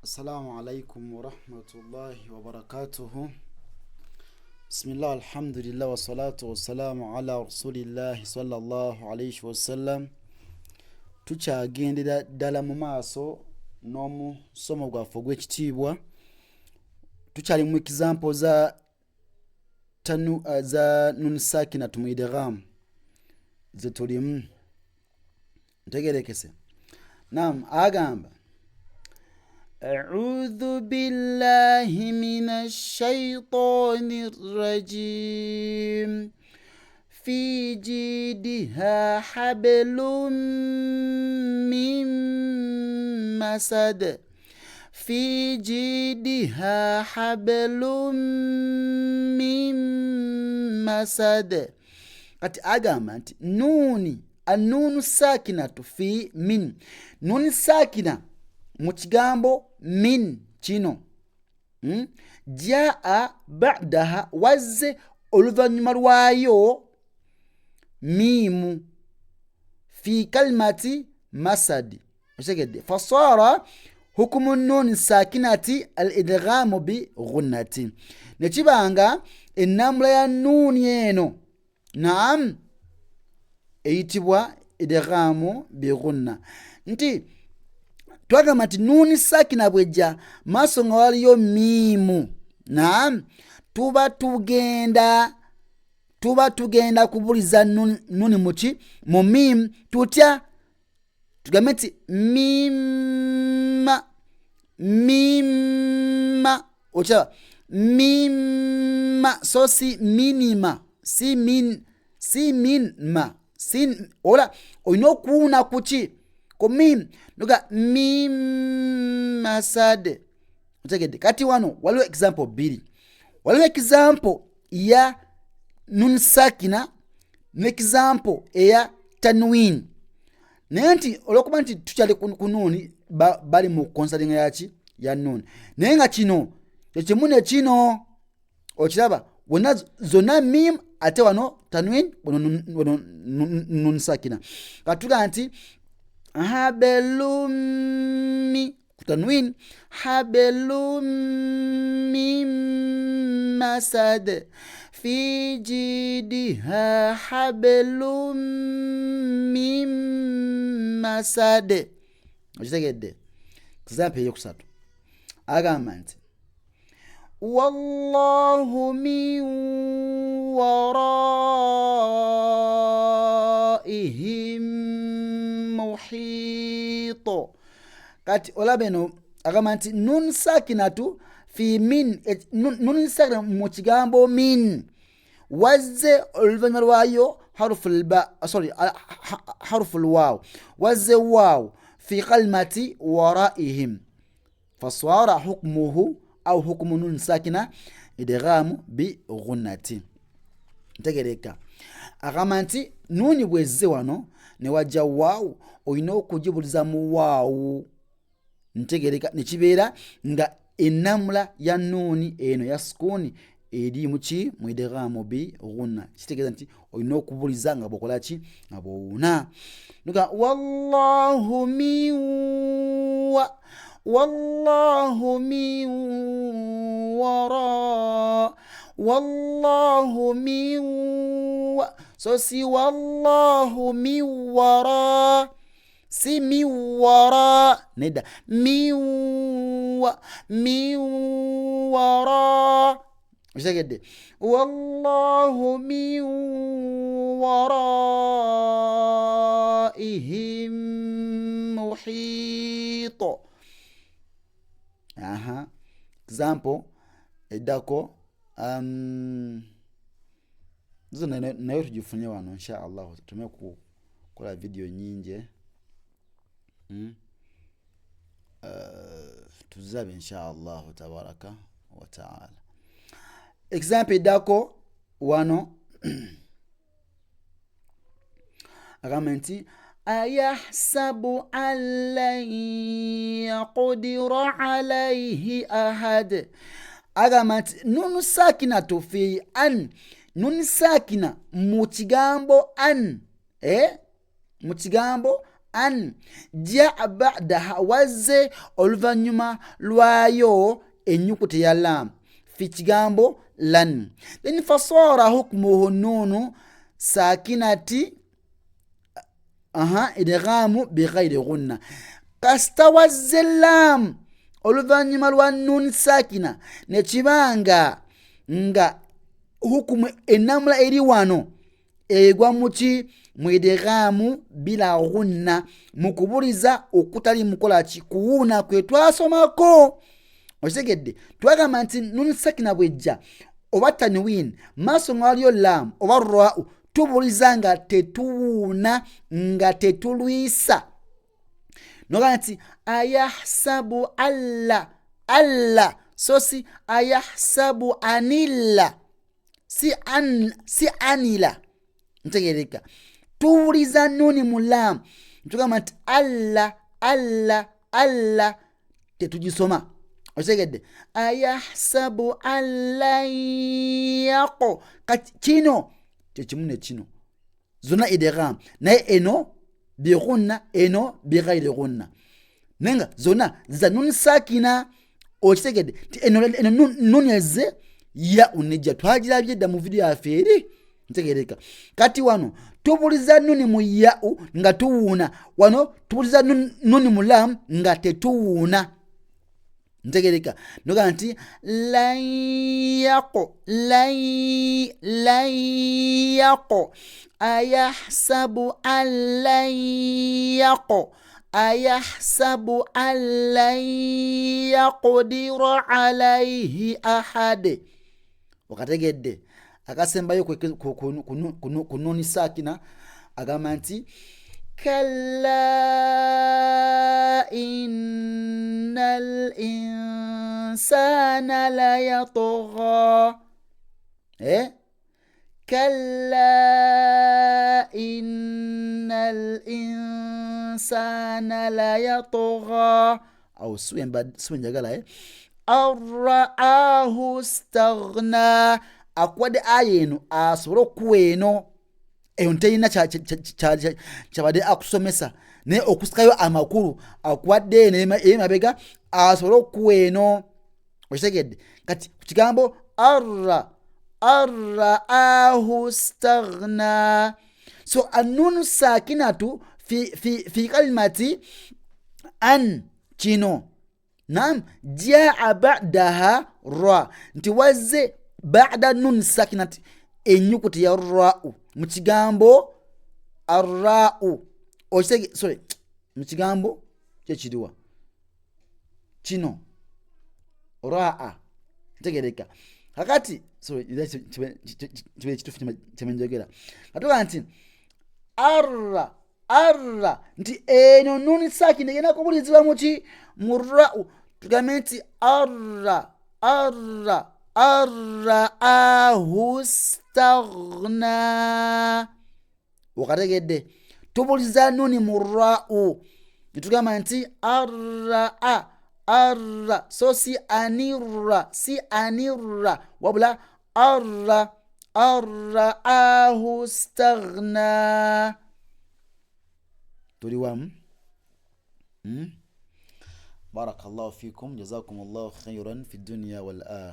Assalamu alaikum wa rahmatullahi wa barakatuhu. Bismillah, alhamdulillah, wa salatu wa salamu ala rasulillahi sallallahu alayhi wa sallam. Tukyagendera ddala mu maaso n'omusomo gwaffe ogw'ekitiibwa. Tukyali mu example za nun sakinatu mu idgham ze tulimu. Ntegerekese. Naam, agamba أعوذ بالله من الشيطان الرجيم في جيدها حبل من مسد في جيدها حبل من مسد. Kati agamba nti nuni annunu sakinatu fi min, nuni sakina mu kigambo min kino jaa ba'daha, wazze oluvannyuma lwayo miimu fi kalimati masad. Otegedde fasara hukumu nun sakinati al idghamu bi ghunnati, nekibanga ennambula ya nuuni eno naam eyitibwa idghamu bi ghunna. Nti twagamba nti nuuni sakina bwejja maaso nga waliyo miimu, naam tuba tugenda kubuliza nuni muki mu miimu tutya, tugambe nti mimma okyaba mimma, so si minima, si minma, ola olina okuwuna kuki ku miimu nuga masad. Otegedde. Kati wano waliwo example bbiri. Waliwo example ya nun sakina ne example eya tanwin. Naye nti olwokuba nti tukyali ku nuuni bali mu konsalinga yaki ya nuuni, naye nga kino kyekimu ne kino okiraba wonna zonna miimu ate wano tanwin, wano nun sakina. Katuga nti habelumi kutanwin habelum min masad fi jidiha habelum min masad. Okitegedde. Example eyokusatu agamba nti wallahu min waraihim muhito. Kati olaba eno agamba nti nun sakinatu fi min, nun sakina mu kigambo min wazze oluvannyuma lwayo harfu lwaw, wazze waaw fi kalimati waraihim faswara hukmuhu au hukmu nun sakina idghamu bi ghunnati. Ntegereka. Agamba nti nuuni bwezze wano ne wajja waaw, olina okugibuliza mu waawu. Ntegereka. Nekibeera nga ennamula ya nuuni eno ya sukuuni eri muki mu idghamu bi ghunna. Kitegeeza nti olina okubuliza nga bwokola ki, nga bwowuuna. Nuga wallahu min wara, wallahu min so si wallahu min wara, si min wara, neda min wara. Okitegedde. Wallahu min waraihim muhito. Example eddako zo nayo tugifunye wano insha Allah, tume kukola video nyingi tuzabe insha Allah tabaraka wa taala. Example eddako wano agamba nti ayahsabu an lan yaqdira alayhi ahad. Agamba nti nunu sakinatu fi an, nuni sakina mu kigambo an, mu kigambo an jaa ba'daha wazze oluvanyuma lwayo enyukuti ya lam fi kigambo lan. Then fasara hukmuhu nunu sakinati idghamu bighayri ghunna. Kasita wazze lam oluvanyuma lwa nun sakina nekibanga nga hukumu enamula eri wano egwa muki mwidghamu bila ghunna, mukubuliza okutali mukola ki kuwuna kwe twasomako. Okitegedde twagamba nti nun sakina bwejja oba tanwin maaso ngaliyo lam oba ra'u tubuliza nga tetuwuna nga tetulwisa. Noga nti ayahsabu alla so si ayahsabu anilla si anila. Ntegereka tubuliza nuni mulam tugamba nti alla tetugisoma. Okitegedde ayahsabu allayaqo kino tekimu ne kino zona idgham naye eno bighunna eno bighayri ghunna nenga zona za nun sakina. Okitegedde ti eno nun eze ya unijja twagirabye dda mu video aferi. Ntegereka kati wano tubuliza nuni mu ya'u nga tuwuna, wano tubuliza nuni mu lam nga tetuwuna. Ntegereka noga nti layaqo ayahsabu allayaqo ayahsabu allayaqdiru alayhi ahad. Wakategedde akasembayo kununi sakina agamba nti kalla innal insana la yatgha kalla innal insana la yatgha au suwenjagala arraahu staghna. Akwade ayeno asobora okuweno eyo nteyina kyabadde akusomesa naye okusikayo amakulu akwadde emabega asobora okuweno. Okitegedde kati ku kigambo arraahu staghna. So annunu sakinatu fi kalimati an kino nam jaa ba'daha ra nti wazze ba'da nun sakinati enyukuti ya ra'u mu kigambo arra'u. Okitege sorry mu kigambo kyekiriwa kino ra'a. Ntegereka kakati sorry kibe kitufu kyemenjogera katuga nti arra nti eno nun sakina gena kubulizibwa muki mu ra'u. Tugambe nti arraahu staghna. Wakategedde tubuliza nuni mu ra'u nitugamba nti arra so si anirra wabula arraahu staghna. Tuli wamu. بارك الله فيكم جزاكم الله خيرا في الدنيا والآخرة.